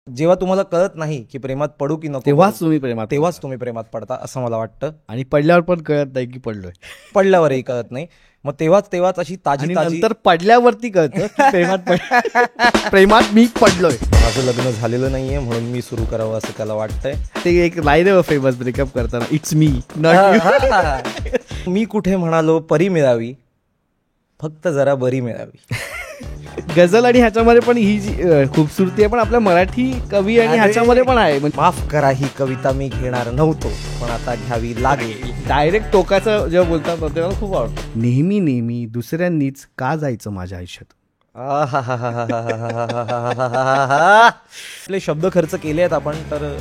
जेव्हा तुम्हाला कळत नाही की प्रेमात पडू की नको, तेव्हाच तुम्ही प्रेमात पडता असं मला वाटतं. आणि पडल्यावर पण कळत नाही की पडलोय, पडल्यावरही कळत नाही. मग तेव्हाच अशी ताजी नंतर पडल्यावरती कळतं प्रेमात मी पडलोय. माझं लग्न झालेलं नाहीये म्हणून मी सुरू करावं असं त्याला वाटतंय. ते एक लाईन आहे फेमस ब्रेकअप करताना, इट्स मी नॉट यू. मी कुठे म्हणालो परी मिळावी, फक्त जरा बरी मिळावी. गझल आणि ह्याच्यामध्ये पण ही जी खूबसूरती आहे, पण आपल्या मराठी कवी आणि ह्याच्यामध्ये पण आहे. माफ करा ही कविता मी घेणार नव्हतो पण आता घ्यावी लागेल. डायरेक्ट टोकाचं जेव्हा बोलतात तेव्हा खूप आवडतं. नेहमी नेहमी दुसऱ्यांनीच का जायचं माझ्या आयुष्यात. आपले शब्द खर्च केले आहेत आपण, तर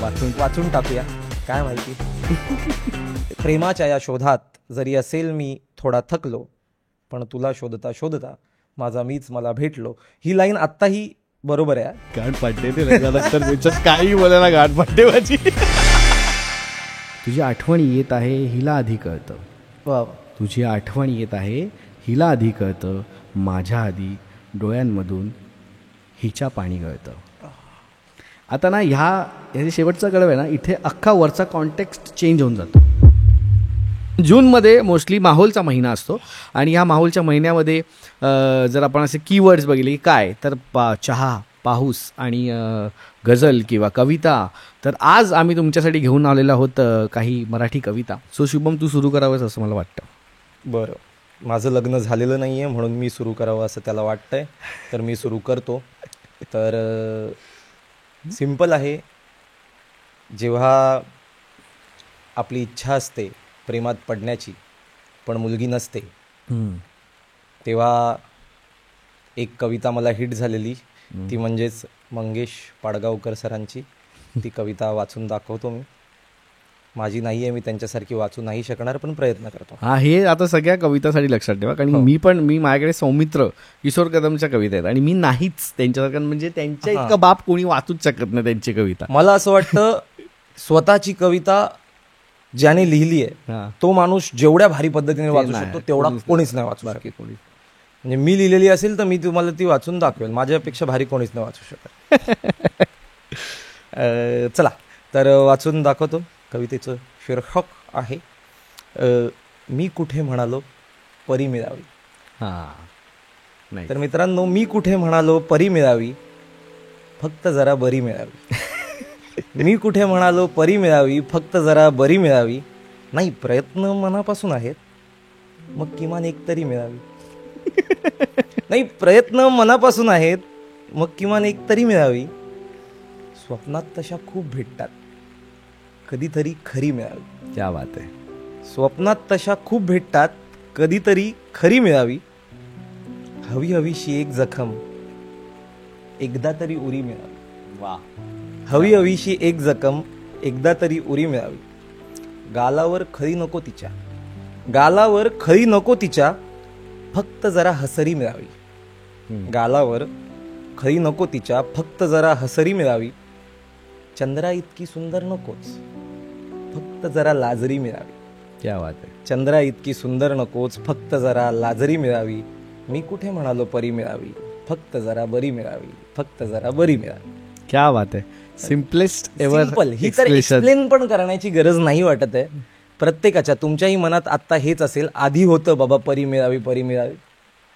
वाचून टाकूया. काय माहिती. प्रेमाच्या या शोधात जरी असेल मी थोडा थकलो, पण तुला शोधता शोधता माझा मीच मला भेटलो. ही लाईन आत्ताही बरोबर आहे. गाठ पाडते ते लग्नानंतर काही बोलायला गाठ पाडते माझी. तुझी आठवण येत आहे हिला आधी कळतं. वा. तुझी आठवण येत आहे हिला आधी कळतं, माझ्या आधी डोळ्यांमधून हिच्या पाणी गळतं. आता ना ह्याचे शेवटचा कडव आहे ना, इथे अख्खा वरचा कॉन्टेक्स्ट चेंज होऊन जातो. जूनमध्ये मोस्टली माहोलचा महिना असतो आणि ह्या माहोलच्या महिन्यामध्ये जर आपण असे कीवर्ड्स बघितले की काय, तर चहा, पाऊस आणि गझल किंवा कविता. तर आज आम्ही तुमच्यासाठी घेऊन आलेलो आहोत काही मराठी कविता. सो शुभम, तू सुरू करावंस असं मला वाटतं. बरं, माझं लग्न झालेलं नाही आहे म्हणून मी सुरू करावं असं त्याला वाटतंय, तर मी सुरू करतो. तर सिम्पल आहे. जेव्हा आपली इच्छा असते प्रेमात पडण्याची पण मुलगी नसते, तेव्हा एक कविता मला हिट झालेली, ती म्हणजेच मंगेश पाडगावकर सरांची. ती कविता वाचून दाखवतो मी. माझी नाही आहे, मी त्यांच्यासारखी वाचू नाही शकणार, पण प्रयत्न करतो. हा, हे आता सगळ्या कवितासाठी लक्षात ठेवा, कारण मी माझ्याकडे सौमित्र किशोर कदमच्या कविता आहेत आणि मी नाहीच त्यांच्यासारखं, म्हणजे त्यांच्या इतका बाप कोणी वाचूच शकत नाही त्यांची कविता. मला असं वाटतं स्वतःची कविता ज्याने लिहिली आहे तो माणूस जेवढ्या भारी पद्धतीने वाचू शकतो तेवढा कोणीच नाही वाचू शकत. म्हणजे मी लिहिलेली असेल तर मी तुम्हाला ती वाचून दाखवेल, माझ्यापेक्षा भारी कोणीच नाही वाचू शकत. चला तर वाचून दाखवतो. कवितेचं शीर्षक आहे मी कुठे म्हणालो परी मिळावी. तर मित्रांनो, मी कुठे म्हणालो परी मिळावी, फक्त जरा बरी मिळावी. मी कुठे म्हणालो परी मिळावी, फक्त जरा बरी मिळावी. नाही, प्रयत्न मनापासून आहेत, मग किमान एक तरी मिळावी. नाही, प्रयत्न मनापासून आहेत, मग किमान एक तरी मिळावी. स्वप्नात तशा खूप भेटतात, कधीतरी खरी मिळावी. क्या बात आहे. स्वप्नात तशा खूप भेटतात, कधीतरी खरी मिळावी. हवी हवीशी एक जखम, एकदा तरी उरी मिळावी. वा. हवी हवीशी एक जखम, एकदा तरी उरी मिळावी. गालावर खळी नको तिच्या, गालावर खळी नको तिच्या, फक्त जरा हसरी मिळावी. गालावर खळी नको तिच्या, फक्त जरा हसरी मिळावी. चंद्रा इतकी सुंदर नकोच, फक्त जरा लाजरी मिळावी. क्या बात आहे. चंद्रा इतकी सुंदर नकोच, फक्त जरा लाजरी मिळावी. मी कुठे म्हणालो परी मिळावी, फक्त जरा बरी मिळावी, फक्त जरा बरी मिळावी. क्या बात आहे. Simplest ever. ही तर एक्सप्लेन पण करण्याची गरज नाही वाटत आहे. प्रत्येकाच्या, तुमच्याही मनात आता हेच असेल. आधी होतं बाबा परी मिळावी, परी मिळावी,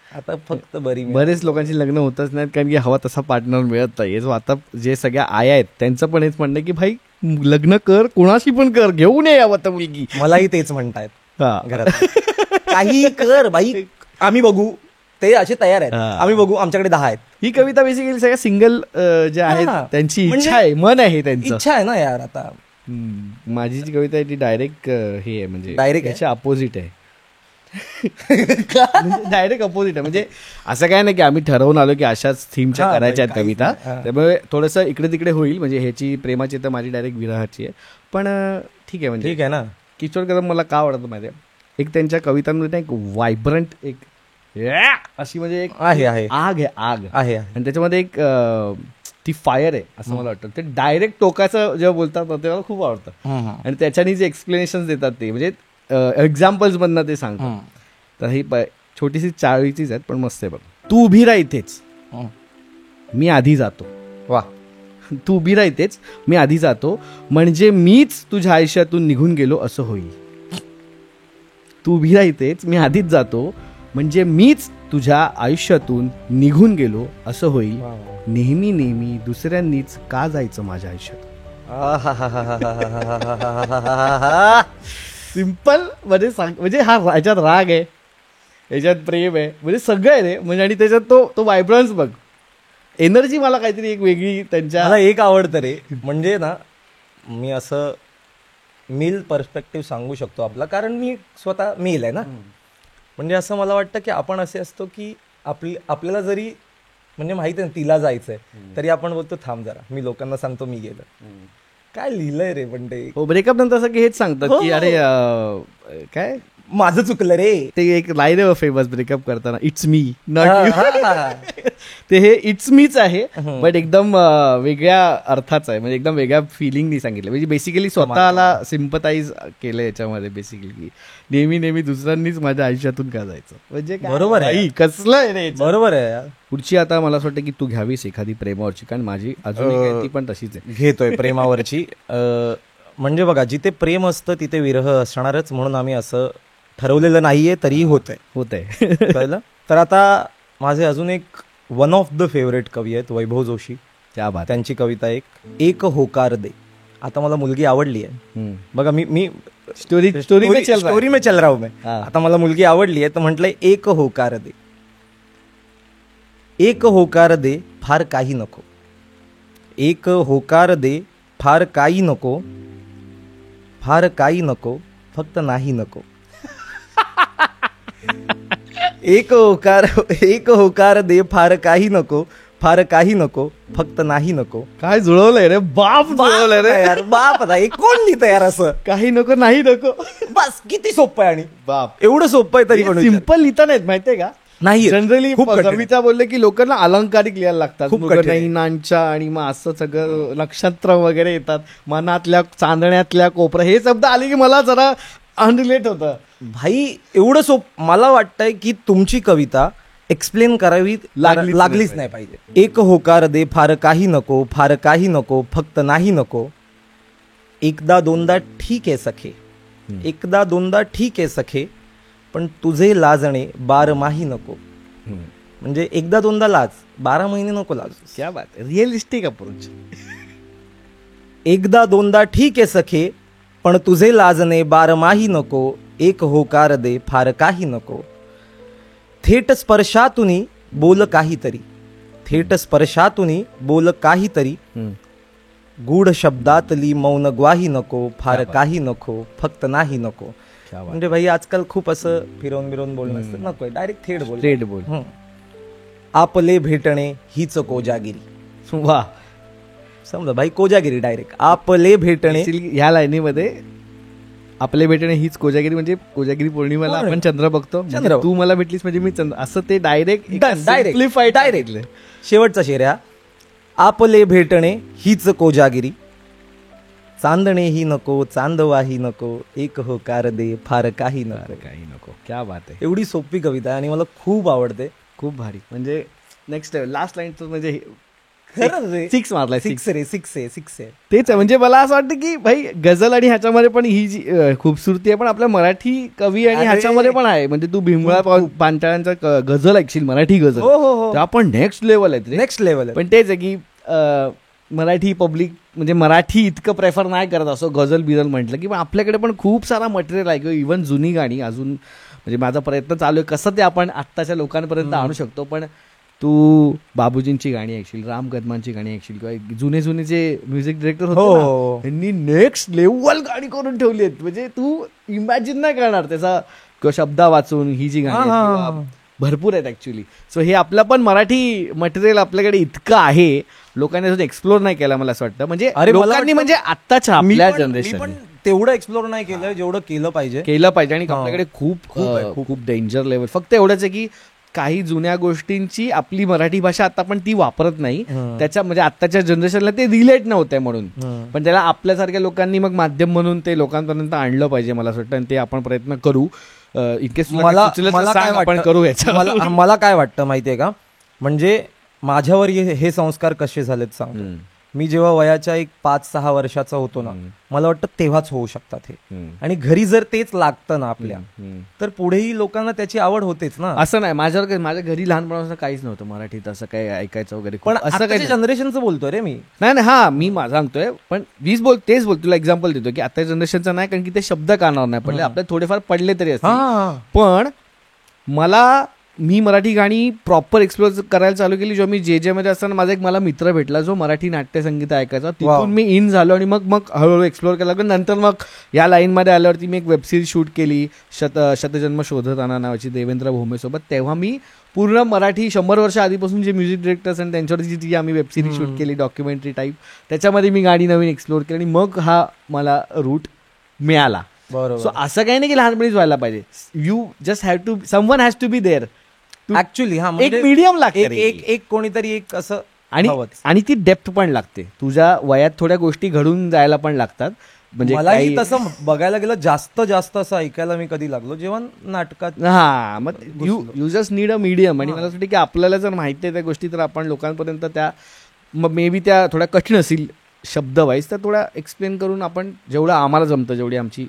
आता फक्त बरी. बरेच लोकांची लग्न होतच नाहीत कारण की हवा तसा पार्टनर मिळत नाही. आता जे सगळ्या आया आहेत त्यांचं पण हेच म्हणणं की भाई लग्न कर, कोणाशी पण कर, घेऊन ये आता मुलगी. मलाही तेच म्हणतायत घरात, काही कर बाई, आम्ही बघू. ते असे तयार आहेत, आम्ही बघू, आमच्याकडे 10 आहेत. ही कविता बेसिकली सगळ्या सिंगल जे आहेत त्यांची इच्छा आहे, मन आहे त्यांचं. इच्छा आहे ना यार. आता माझी जी कविता आहे ती डायरेक्ट हे आहे, म्हणजे डायरेक्ट याच्या अपोजिट आहे. डायरेक्ट अपोजिट आहे. म्हणजे असं काय नाही की आम्ही ठरवून आलो की अशाच थीमच्या करायच्या आहेत कविता, त्यामुळे थोडंसं इकडे तिकडे होईल. म्हणजे ह्याची प्रेमाची तर माझी डायरेक्ट विरहाची आहे, पण ठीक आहे. म्हणजे ठीक आहे ना. किशोर कदम मला का आवडतं माहिती आहे, एक त्यांच्या कवितांमध्ये एक व्हायब्रंट एक अशी म्हणजे एक आग आहे आणि त्याच्यामध्ये एक ती फायर आहे असं मला वाटतं. ते डायरेक्ट टोकाचं जेव्हा बोलतात ते मला खूप आवडतं आणि त्याच्यानी जे एक्सप्लेनेशन देतात ते म्हणजे एक्झाम्पल्स मधनं ते सांगतात. तर ही छोटीशी चाळीचीच आहेत पण मस्त आहे बघ. तू उभी राहा इथेच, मी आधी जातो. वा. तू उभी राहतेच, मी आधी जातो, म्हणजे मीच तुझ्या आयुष्यातून निघून गेलो असं होईल. तू उभी राहतेच, मी आधीच जातो, म्हणजे मीच तुझ्या आयुष्यातून निघून गेलो असं होईल. नेहमी नेहमी दुसऱ्यांनीच का जायचं माझ्या आयुष्यात. सिम्पल म्हणजे म्हणजे हा याच्यात राग आहे, याच्यात प्रेम आहे, म्हणजे सगळं आहे रे. म्हणजे आणि त्याच्यात तो व्हायब्रन्स बघ, एनर्जी मला काहीतरी एक वेगळी त्यांच्या. मला एक आवडतं रे, म्हणजे ना मी असं मेल पर्स्पेक्टिव्ह सांगू शकतो आपला, कारण मी स्वतः मेल आहे ना. म्हणजे असं मला वाटतं की आपण असे असतो की आपल्याला जरी म्हणजे माहिती आहे तिला जायचंय तरी आपण बोलतो थांब जरा, मी लोकांना सांगतो मी गेलो. काय लिहिलंय रे पण ते. हो, ब्रेकअप नंतर असं की हेच सांगतात की अरे काय माझं चुकलं रे. ते एक लाईन आहे फेमस ब्रेकअप करताना, इट्स मी नॉट यू. ते हे इट्स मीच आहे, बट एकदम वेगळ्या अर्थाचं आहे, म्हणजे एकदम वेगळ्या फिलिंगनी सांगितलं. म्हणजे बेसिकली स्वतःला सिम्पथाईज केलं याच्यामध्ये बेसिकली, की नेहमी नेहमी दुसऱ्यांनीच माझ्या आयुष्यातून का जायचं. म्हणजे बरोबर आहे, कसलं आहे रे. बरोबर आहे. पुढची आता मला असं वाटतं की तू घ्यावीस एखादी प्रेमावरची, कारण माझी अजून ती पण तशीच आहे. घेतोय प्रेमावरची. म्हणजे बघा, जिथे प्रेम असतं तिथे विरह असणारच, म्हणून आम्ही असं ठरवलेलं नाहीये तरी होतंय. कळलं. तर आता माझे अजून वन ऑफ द फेवरेट कवी आहेत वैभव जोशी. त्या बात. त्यांची कविता एक होकार दे. आता मला मुलगी आवडली आहे बघा, मी स्टोरी में चल रहा हूं मैं. आता मला मुलगी आवडली आहे तर म्हटलंय एक होकार दे. एक होकार दे फार काही नको. एक होकार दे फार काही नको. फार काही नको फक्त नाही नको. एक होकार दे फार काही नको. फार काही नको फक्त नाही नको. काय जुळवलंय रे बाप, जुळवलंय रे यार बाप. आता कोण लिहितं यार असं, काही नको नाही नको. बस किती सोपं आहे. आणि बाप एवढं सोपं आहे तरी पण सिम्पल लिहिता नाहीत माहितीये का. नाही जनरली कविता बोलले की लोकांना अलंकारिक लिहायला लागतात, खूप कठीण. नैनांच्या आणि मग असं सगळं नक्षत्र वगैरे येतात, मनातल्या चांदण्यातल्या कोपरा, हे शब्द आले की मला जरा अनरिलेट होतं. भाई एवढं मला वाटतंय की तुमची कविता एक्सप्लेन करावी लागलीच नाही पाहिजे. एक होकार दे फार काही नको. फार काही नको फक्त नाही नको. एकदा दोनदा ठीक आहे सखे. एकदा दोनदा ठीक आहे सखे पण तुझे लाजणे बारमाही नको. म्हणजे एकदा दोनदा लाज, 12 महिने नको लाज. क्या बात आहे, रिअलिस्टिक अप्रोच. एकदा दोनदा ठीक आहे सखे पण तुझे लाजणे बारमाही नको. एक होकार दे फार काही नको. थेट स्पर्शातुनी बोल काहीतरी. थेट स्पर्शातुनी बोल काहीतरी. गूढ शब्दातली मौन ग्वाही नको. फार काही नको फक्त नाही नको. म्हणजे भाई आजकाल खूप असं फिरवून बिरवून बोलणं असतं, नको डायरेक्ट थेट बोल. आपले भेटणे हीच कोजागिरी. वा, समजा भाई कोजागिरी डायरेक्ट. आपले भेटणे. ह्या लाईनीमध्ये आपले भेटणे हीच कोजागिरी, म्हणजे कोजागिरी पौर्णिमेला आपण चंद्र बघतो, चंद्र तू मला भेटलीस म्हणजे मी चंद्र, असं ते डायरेक्ट शेवटचा शेर आहे. आपले भेटणे हीच कोजागिरी. चांदणेही नको चांदवाही नको. एक होकार दे फार काही नको. क्या बात आहे. एवढी सोपी कविता आहे आणि मला खूप आवडते. खूप भारी. म्हणजे नेक्स्ट लास्ट लाईन म्हणजे सिक्स मारलाय. सिक्स आहे. तेच आहे. म्हणजे मला असं वाटतं की भाई गझल आणि ह्याच्यामध्ये पण ही जी खूबसूरती आहे, पण आपल्या मराठी कवी आणि ह्याच्यामध्ये पण आहे. म्हणजे तू भीमळा पांचाळांचा गझल ऐकशील, मराठी गझल, त्या पण नेक्स्ट लेवल आहे. पण तेच आहे की मराठी पब्लिक म्हणजे मराठी इतकं प्रेफर नाही करत असं गझल बिझल म्हटलं की, पण आपल्याकडे पण खूप सारा मटेरियल आहे किंवा इव्हन जुनी गाणी अजून. म्हणजे माझा प्रयत्न चालू आहे कसं ते आपण आत्ताच्या लोकांपर्यंत आणू शकतो. पण तू बाबूजींची गाणी ऐकशील, राम कदमांची गाणी ऐकशील किंवा जुने जुने जे म्युझिक डिरेक्टर होते त्यांनी नेक्स्ट लेवल गाणी करून ठेवली आहेत. म्हणजे तू इमॅजिन नाही करणार त्याचा किंवा शब्दा वाचून ही जी गाणी भरपूर आहेत ऍक्च्युली. सो हे आपलं पण मराठी मटेरियल आपल्याकडे इतकं आहे, लोकांनी अजून एक्सप्लोर नाही केला मला असं वाटतं. म्हणजे लोकांनी म्हणजे आत्ताच्या आपल्या जनरेशन तेवढं एक्सप्लोर नाही केलं जेवढं केलं पाहिजे. आणि आपल्याकडे खूप डेंजर लेवल. फक्त एवढंच आहे की काही जुन्या गोष्टींची आपली मराठी भाषा आता पण ती वापरत नाही, त्याच्या म्हणजे आत्ताच्या जनरेशनला ते रिलेट नव्हते म्हणून. पण त्याला आपल्यासारख्या लोकांनी मग माध्यम म्हणून ते लोकांपर्यंत आणलं पाहिजे मला असं वाटतं, आणि ते आपण प्रयत्न करू. इनकेस मला काय वाटतं माहितीये का, म्हणजे माझ्यावर हे संस्कार कसे झालेत सांगतो. मी जेव्हा वयाच्या एक 5-6 वर्षाचा होतो ना, मला वाटतं तेव्हाच होऊ शकतात हे. आणि घरी जर तेच लागतं ना आपल्या, तर पुढेही लोकांना त्याची आवड होतेच ना. असं नाही, माझ्या घरी लहानपणापासून काहीच नव्हतं मराठीत असं काही ऐकायचं वगैरे, पण असं काही जनरेशनचं बोलतोय रे मी. नाही, हा मी सांगतोय, पण तेच बोल, तुला एक्झाम्पल देतो की आता जनरेशनचं नाही, कारण की ते शब्द कानावर नाही पडले, आपले थोडेफार पडले तरी असतील. पण मी मराठी गाणी प्रॉपर एक्सप्लोर करायला चालू केली जेव्हा मी जे मध्ये असताना. मला मित्र भेटला जो मराठी नाट्यसंगीत ऐकायचा, तिथून मी इन झालो आणि मग हळूहळू एक्सप्लोर केला. नंतर मग या लाईनमध्ये आल्यावरती मी एक वेबसिरीज शूट केली, शतजन्म शोधताना नावाची, देवेंद्र भोमेसोबत. तेव्हा मी पूर्ण मराठी 100 वर्ष आधीपासून जे म्युझिक डिरेक्टर्स आणि त्यांच्यावरची जी आम्ही वेबसिरीज शूट केली, डॉक्युमेंटरी टाईप, त्याच्यामध्ये मी गाणी नवीन एक्सप्लोर केली आणि मग हा मला रूट मिळाला. सो असं काही नाही की लहानपणीच व्हायला पाहिजे. You just have to, someone has to be there actually. एक मीडियम लागते, एक कोणीतरी एक असं, आणि ती डेप्थ पण लागते. तुझ्या वयात थोड्या गोष्टी घडून जायला पण लागतात. म्हणजे मलाही तसं बघायला गेलं जास्त असं ऐकायला मी कधी लागलो जेव्हा नाटकात. मग you just need a medium. आणि मला असं वाटतं की आपल्याला जर माहिती आहे त्या गोष्टी, तर आपण लोकांपर्यंत त्या, मग मे बी त्या थोड्या कठीण असतील शब्द वाईज, तर थोडा एक्सप्लेन करून आपण जेवढं आम्हाला जमतं, जेवढी आमची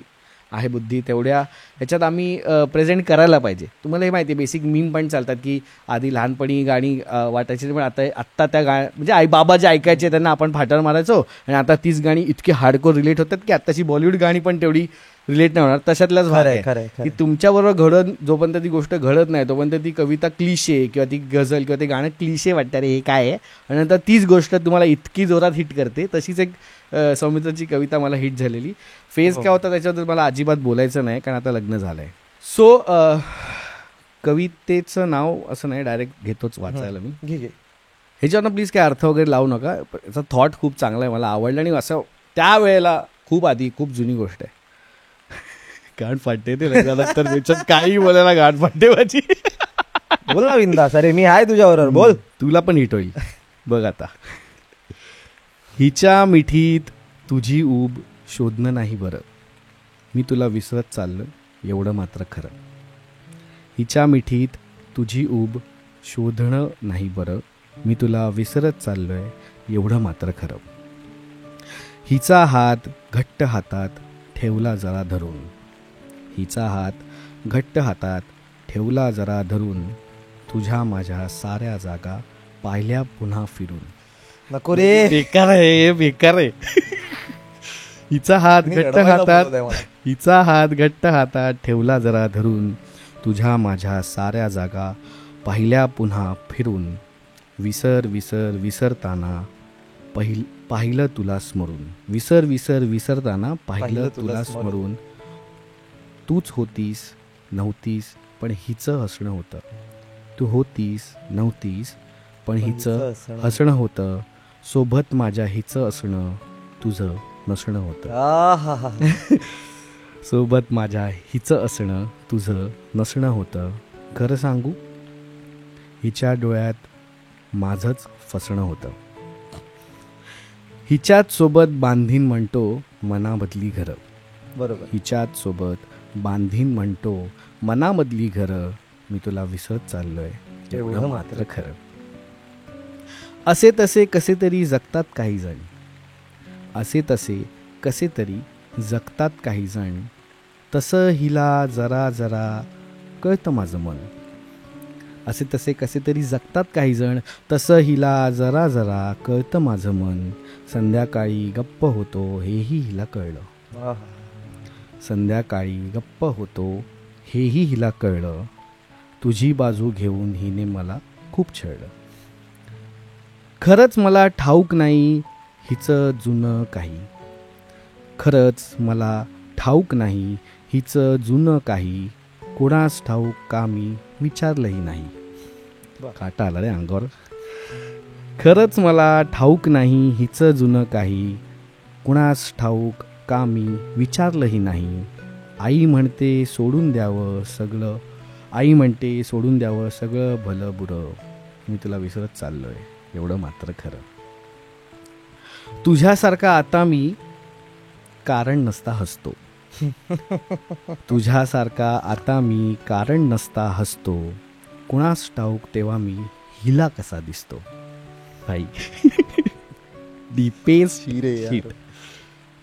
आहे बुद्धी, तेवढ्या ह्याच्यात आम्ही प्रेझेंट करायला पाहिजे. तुम्हाला हे माहिती आहे, बेसिक मीम पण चालतात की आधी लहानपणी गाणी वाटायची, पण आत्ता त्या म्हणजे आई बाबा जे ऐकायचे त्यांना आपण फाटर मारायचो, आणि आता तीच गाणी इतकी हार्डकोर रिलेट होतात की आत्ताची बॉलिवूड गाणी पण तेवढी रिलेट नाही होणार. तशातलाच भाग आहे की तुमच्याबरोबर जोपर्यंत ती गोष्ट घडत नाही, तोपर्यंत ती कविता क्लिशे किंवा ती गझल किंवा ते गाणं क्लिशे वाटतं, रे हे काय आहे, आणि नंतर तीच गोष्ट तुम्हाला इतकी जोरात हिट करते. तशीच एक सौमित्राची कविता मला हिट झालेली. फेज काय होता त्याच्याबद्दल मला अजिबात बोलायचं नाही, कारण आता लग्न झालंय. सो कवितेचं नाव असं नाही, डायरेक्ट घेतोच वाचायला मी. ह्याच्यावरनं प्लीज काय अर्थ वगैरे लावू नका. याचा थॉट खूप चांगला आहे, मला आवडला. आणि असं त्यावेळेला खूप आधी, खूप जुनी गोष्ट आहे. गाठ फाटते ते लग्नानंतर त्याच्यात काही बोलायला गाठ फाटते माझी. बोल ना बिंदास, अरे मी आहे तुझ्याबरोबर, बोल. तुला पण हिट होईल बघ आता. हिच्या मिठीत तुझी ऊब शोधणं नाही बरं, मी तुला विसरत चाललं एवढं मात्र खरं. हिच्या मिठीत तुझी ऊब शोधणं नाही बरं, मी तुला विसरत चाललोय एवढं मात्र खरं. हिचा हात घट्ट हातात ठेवला जरा धरून, हिचा हात घट्ट हातात ठेवला जरा धरून, तुझ्या माझ्या साऱ्या जागा पाहिल्या पुन्हा फिरून. नको रे, बेकार आहे, बेकार आहे. हिचा हात घट्ट हातात ठेवला जरा धरून, तुझ्या माझ्या साऱ्या जागा पाहिल्या पुन्हा फिरून. विसर विसर विसरताना पाहिलं तुला स्मरून, विसर विसर विसरताना पाहिलं तुला स्मरून. तूच होतीस नव्हतीस पण हिचं हसणं होतं, तू होतीस नव्हतीस पण हिचं हसणं होतं. सोबत माझ्या हिचं असणं तुझं नसणं होतं. सोबत माझ्या हिचं असणं तुझं नसणं होतं. खरं सांगू, हिच्या डोळ्यात माझंच फसणं होतं. हिच्याच सोबत बांधीन म्हणतो मनामधली घरं. बरोबर. हिच्याच सोबत बांधीन म्हणतो मनामधली घरं, मी तुला विसरत चाललोय एवढं मात्र खरं. असे तसे कसे तरी जगतात काही जण, असे तसे कसे तरी जगतात काही जण, तसं हिला जरा जरा कळतं माझं मन. असे तसे कसे तरी जगतात काही जण, तसं हिला जरा जरा कळतं माझं मन. संध्याकाळी गप्प होतो हेही हिला कळलं, संध्याकाळी गप्प होतो हेही हिला कळलं. तुझी बाजू घेऊन हिने मला खूप छळलं. खरंच मला ठाऊक नाही हिचं जुनं काही, खरंच मला ठाऊक नाही हिचं जुनं काही. कोणास ठाऊक का मी विचारलंही नाही. काटा आला रे अंगावर. खरंच मला ठाऊक नाही हिचं जुनं काही, कुणास ठाऊक का मी विचारलंही नाही. आई म्हणते सोडून द्यावं सगळं, आई म्हणते सोडून द्यावं सगळं भलं बुरं, मी तुला विसरत चाललोय एवढं मात्र खरं. तुझ्यासारखा आता मी कारण नसता हसतो, तुझ्यासारखा आता मी कारण नसता हसतो. कुणास ठाऊक तेव्हा मी हिला कसा दिसतो. भाई दीपेश शीट.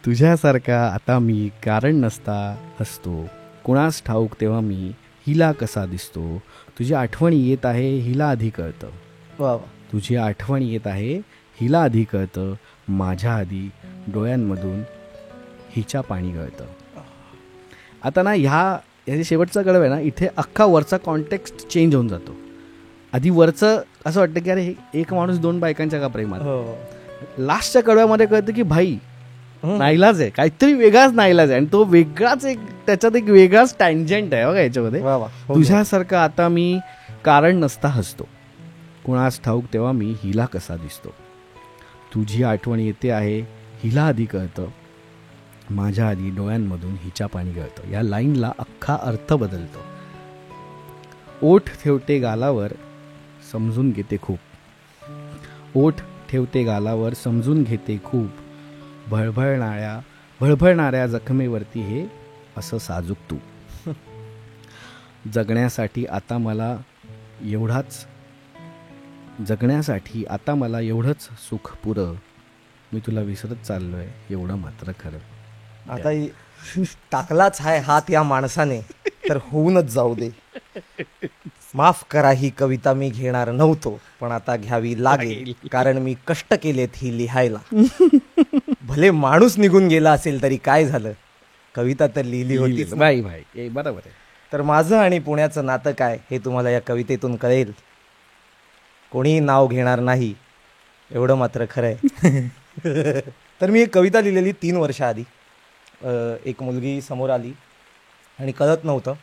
तुझ्यासारखा आता मी कारण नसता हसतो, कुणास ठाऊक तेव्हा मी हिला कसा दिसतो. तुझी आठवण येत आहे हिला आधी कळतं. वा वा. तुझी आठवण येत आहे हिला आधी कळतं, माझ्या आधी डोळ्यांमधून हिच्या पाणी गळतं. आता ना ह्याचे शेवटचा कडव आहे ना, इथे अख्खा वरचा कॉन्टेक्स्ट चेंज होऊन जातो. आधी वरचं असं वाटतं की अरे हे एक माणूस दोन बायकांच्या का प्रेमात. लास्टच्या कडव्यामध्ये कळतं की भाई नाईलाज आहे, काहीतरी वेगळाच नाईलाज आहे. आणि तो वेगळाच एक त्याच्यात एक वेगळाच टँजंट आहे बघा याच्यामध्ये. तुझ्यासारखं आता मी कारण नसता हसतो, कुणास ठाऊक तेव्हा मी हिला कसा दिसतो. तुझी आठवण येते आहे हिला आधी कळतं, माझ्या आधी डोळ्यांमधून हिच्या पाणी गळतं. या लाईनला अख्खा अर्थ बदलतो. ओठ ठेवते गालावर समजून घेते खूप, ओठ ठेवते गालावर समजून घेते खूप, भळभळणाऱ्या जखमेवरती हे असं साजूक तू. जगण्यासाठी आता मला एवढंच सुख पुरं, मी तुला विसरत चाललोय एवढं मात्र खरं. आता टाकलाच आहे हात या माणसाने तर होऊनच जाऊ दे. माफ करा ही कविता मी घेणार नव्हतो, पण आता घ्यावी लागेल, कारण मी कष्ट केलेत ही लिहायला. भले माणूस निघून गेला असेल तरी काय झालं, कविता तर लिहिली होती. भाई बरोबर आहे. तर माझं आणि पुण्याचं नातं काय हे तुम्हाला या कवितेतून कळेल. कोणीही नाव घेणार नाही एवढं मात्र खरं आहे. तर मी एक कविता लिहिलेली 3 वर्ष आधी. एक मुलगी समोर आली आणि कळत नव्हतं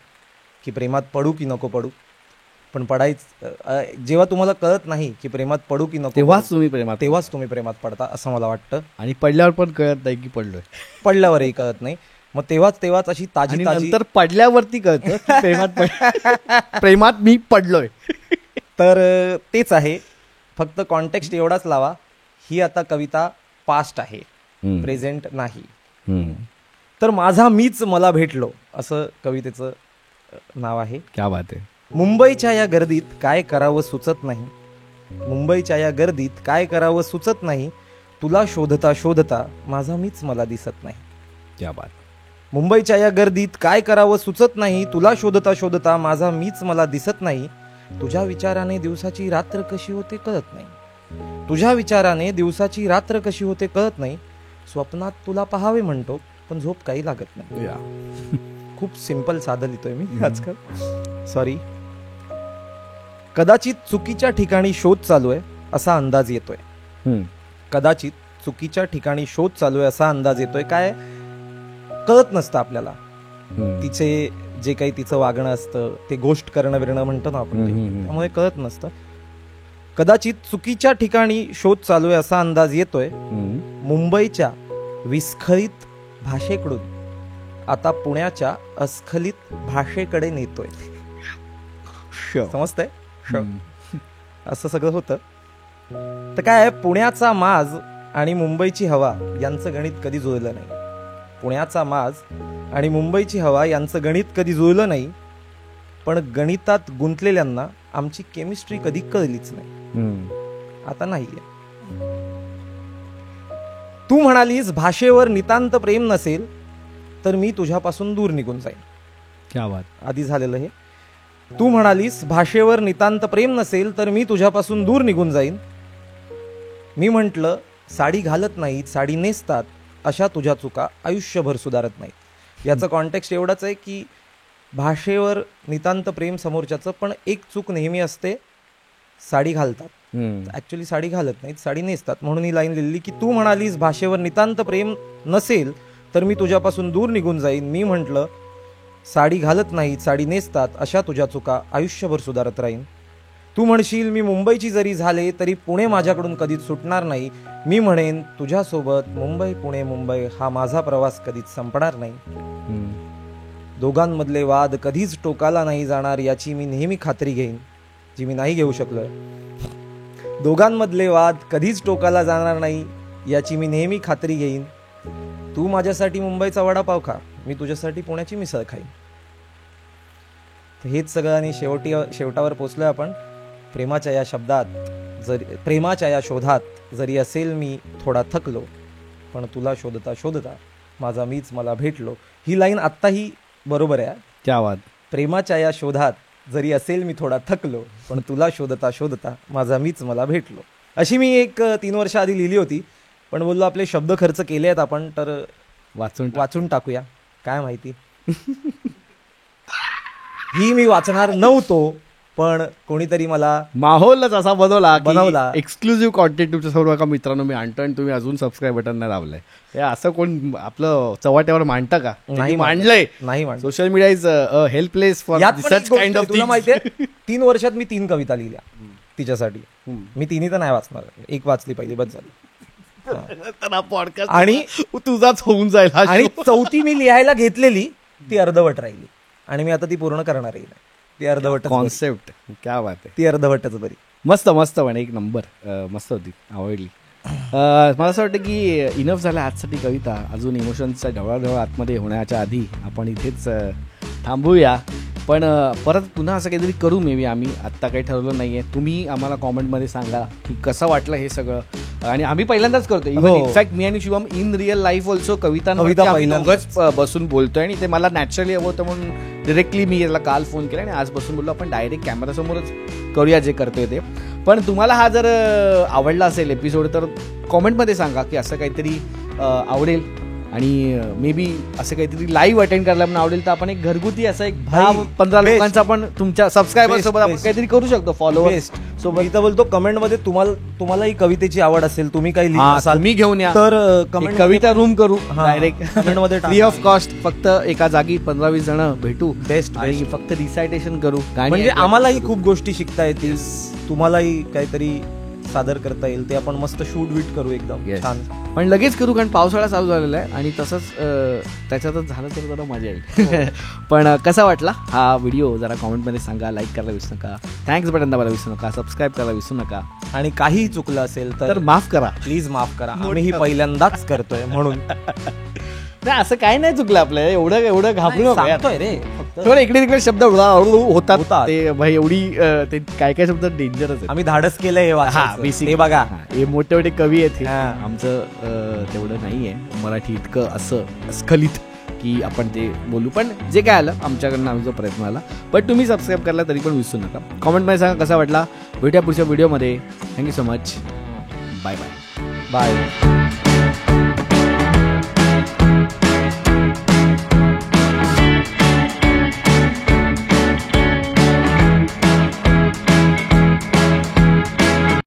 की प्रेमात पडू की नको पडू, पण जेव्हा तुम्हाला कळत नाही की प्रेमात पडू की नको, तेव्हाच तुम्ही प्रेमात पडता असं मला वाटतं. आणि पडल्यावर पण कळत नाही की पडलोय, पडल्यावरही कळत नाही. मग तेव्हाच अशी ताजी नंतर पडल्यावरती कळतं प्रेमात मी पडलोय. तर तेच आहे, फक्त कॉन्टेक्स्ट एवढाच लावा, ही आता कविता पास्ट आहे, प्रेझेंट नाही. तर माझा मीच मला भेटलो असं कवितेचं नाव आहे. क्या बात आहे. मुंबईच्या या गर्दीत काय करावं सुचत नाही, मुंबईच्या या गर्दीत काय करावं सुचत नाही, तुला शोधता शोधता माझा मीच मला दिसत नाही. क्या बात. मुंबईच्या या गर्दीत काय करावं सुचत नाही, तुला शोधता शोधता माझा मीच मला दिसत नाही. तुझ्या विचाराने दिवसाची रात्र कशी होते कळत नाही, तुझ्या विचाराने दिवसाची रात्र कशी होते कळत नाही. स्वप्नात तुला पहावे म्हणतो पण झोप काही लागत नाही. खूप सिंपल साधं लिहितोय मी आजकाल, सॉरी. कदाचित चुकीच्या ठिकाणी शोध चालू आहे असा अंदाज येतोय, कदाचित चुकीच्या ठिकाणी शोध चालू आहे असा अंदाज येतोय. काय कळत नसतं आपल्याला, तिचे जे काही तिचं वागणं असतं ते गोष्ट करणं बिरणं म्हणतो ना आपण, त्यामुळे कळत नसतं. कदाचित चुकीच्या ठिकाणी शोध चालू आहे असा अंदाज येतोय. मुंबईच्या विस्खलित भाषेकडून आता पुण्याच्या अस्खलित भाषेकडे नेतोय. समजतंय? असं सगळं होतं. तर काय, पुण्याचा माज आणि मुंबईची हवा यांचं गणित कधी जुळलं नाही. पुण्याचा माज आणि मुंबईची हवा यांचं गणित कधी जुळलं नाही, पण गणितात गुंतलेल्यांना आमची केमिस्ट्री कधी कळलीच नाही. आता नाहीये. तू म्हणालीस भाषेवर नितांत प्रेम नसेल तर मी तुझ्यापासून दूर निघून जाईन. क्या बात. आधी झालेलं हे. तू म्हणालीस भाषेवर नितांत प्रेम नसेल तर मी तुझ्यापासून दूर निघून जाईन. मी म्हंटल साडी घालत नाहीत साडी नेसतात, अशा तुझ्या चुका आयुष्यभर सुधारत नाहीत. याचं कॉन्टेक्स्ट एवढंच आहे की भाषेवर नितांत प्रेम समोरच्याचं, पण एक चूक नेहमी असते, साडी घालतात. ऍक्च्युली साडी घालत नाहीत साडी नेसतात. म्हणून ही लाईन लिहिली की तू म्हणालीस भाषेवर नितांत प्रेम नसेल तर मी तुझ्यापासून दूर निघून जाईन. मी म्हटलं साडी घालत नाहीत साडी नेसतात, अशा तुझ्या चुका आयुष्यभर सुधारत राहीन. तू म्हणशील मी मुंबईची जरी झाले तरी पुणे माझ्याकडून कधीच सुटणार नाही. मी म्हणेन तुझ्यासोबत मुंबई पुणे मुंबई हा माझा प्रवास कधीच संपणार नाही. दोघांमधले वाद कधीच टोकाला नाही जाणार याची मी नेहमी खात्री घेईन, जी मी नाही घेऊ शकलोय. दोघांमधले वाद कधीच टोकाला जाणार नाही याची मी नेहमी खात्री घेईन. तू माझ्यासाठी मुंबईचा वडापाव खा, मी तुझ्यासाठी पुण्याची मिसळ खाईन. हेच सगळं आणि शेवटावर पोचलोय आपण. प्रेमाच्या या शब्दात प्रेमाच्या या शोधात जरी असेल मी थोडा थकलो, पण तुला शोधता शोधता माझा मीच मला भेटलो. ही लाईन आत्ताही बरोबर आहे. क्या बात. प्रेमाच्या या शोधात जरी असेल मी थोडा थकलो, पण तुला शोधता शोधता माझा मीच मला भेटलो. अशी मी एक 3 वर्ष आधी लिहिली होती, पण बोललो आपले शब्द खर्च केले आहेत आपण, तर वाचून टाकूया. काय माहिती ही मी वाचणार नव्हतो, पण कोणीतरी मला माहोलच असा बनवला. एक्सक्लुझिव्ह कॉन्टेंट तुमच्या सर्व एका मित्रांनो मी आणतो आणि तुम्ही अजून सबस्क्राईब बटन नाही दाबलंय. हे असं कोण आपलं चव्हाट्यावर मांडतं का? नाही मांडलंय. नाही social media is helpless for such kind of. तुला माहितीये 3 वर्षात मी 3 कविता लिहिल्या तिच्यासाठी. मी 3 तर नाही वाचणार, एक वाचली पहिली बस झाली. पॉडकास्ट आणि तुझाच होऊन जाईल. आणि 4थी मी लिहायला घेतलेली, ती अर्धवट राहिली आणि मी आता ती पूर्ण करणारही नाही. ती अर्धवट कॉन्सेप्ट. क्या बात आहे. ती अर्धवटच बरी. मस्त मस्त पण एक नंबर. मस्त होती, आवडली. मला असं वाटतं की इनफ झालं आजसाठी कविता. अजून इमोशन्सचा ढवळाढवळ आतमध्ये होण्याच्या आधी आपण इथेच थांबूया. पण परत पुन्हा असं काहीतरी करू मे बी. आम्ही आत्ता काही ठरवलं नाही आहे. तुम्ही आम्हाला कॉमेंटमध्ये सांगा की कसं वाटलं हे सगळं. आणि आम्ही पहिल्यांदाच करतो. इनफॅक्ट मी आणि Shivam in real life also कविता पहिल्यांदाच बसून बोलतोय. आणि ते मला नॅचरली हवं होतं म्हणून डिरेक्टली मी याला काल फोन केला आणि आज बसून बोललो आपण डायरेक्ट कॅमेरासमोरच करूया जे करतोय ते. पण तुम्हाला हा जर आवडला असेल एपिसोड तर कॉमेंटमध्ये सांगा की असं काहीतरी आवडेल. आणि मे बी असं काहीतरी लाईव्ह अटेंड करायला पण आवडेल. तर आपण एक घरगुती असं एक 10-15 लोकांचा पण तुमच्या सबस्क्रायबर सोबत आपण काहीतरी करू शकतो. फॉलोअर्स सोबत. इथं बोलतो कमेंटमध्ये तुम्हालाही कवितेची आवड असेल, तुम्ही काही लिहिलं तुम्ही घेऊन या, तर कविता रूम करू डायरेक्ट कमेंटमध्ये. Free of cost. फक्त एका जागी 15-20 जण भेटू. बेस्ट. आणि फक्त रिसायटेशन करू. म्हणजे आम्हालाही खूप गोष्टी शिकता येतील, तुम्हालाही काहीतरी सादर करता येईल. ते आपण मस्त शूट वीट करू एकदम छान. पण लगेच करू कारण पावसाळा चालू झालेला आहे आणि तसंच त्याच्यातच झालं तर जरा मजा येईल. पण कसा वाटला हा व्हिडिओ जरा कॉमेंटमध्ये सांगा. लाईक करायला विसरू नका, थँक्स बटन दाबायला विसरू नका, सबस्क्राईब करायला विसरू नका. आणि काहीही चुकलं असेल तर माफ करा, प्लीज माफ करा. आम्ही ही पहिल्यांदाच करतोय म्हणून. नाही असं काही नाही चुकलं आपलं. एवढं घाबरू सांगतोय रे. थोडं इकडे तिकडे शब्द होतात ते भाई. एवढी ते काय काय शब्द डेंजरच आहे. आम्ही धाडस केलंय हे बघा. हे मोठे मोठे कवी आहेत. आमचं तेवढं नाहीये मराठी इतकं असं स्खलित की आपण ते बोलू. पण जे काय आलं आमच्याकडनं आमचा प्रयत्न आला. पण तुम्ही सबस्क्राईब करायला तरी पण विसरू नका. कॉमेंटमध्ये सांगा कसा वाटला. भेटूया पुढच्या व्हिडिओमध्ये. Thank you so much. Bye bye. Bye.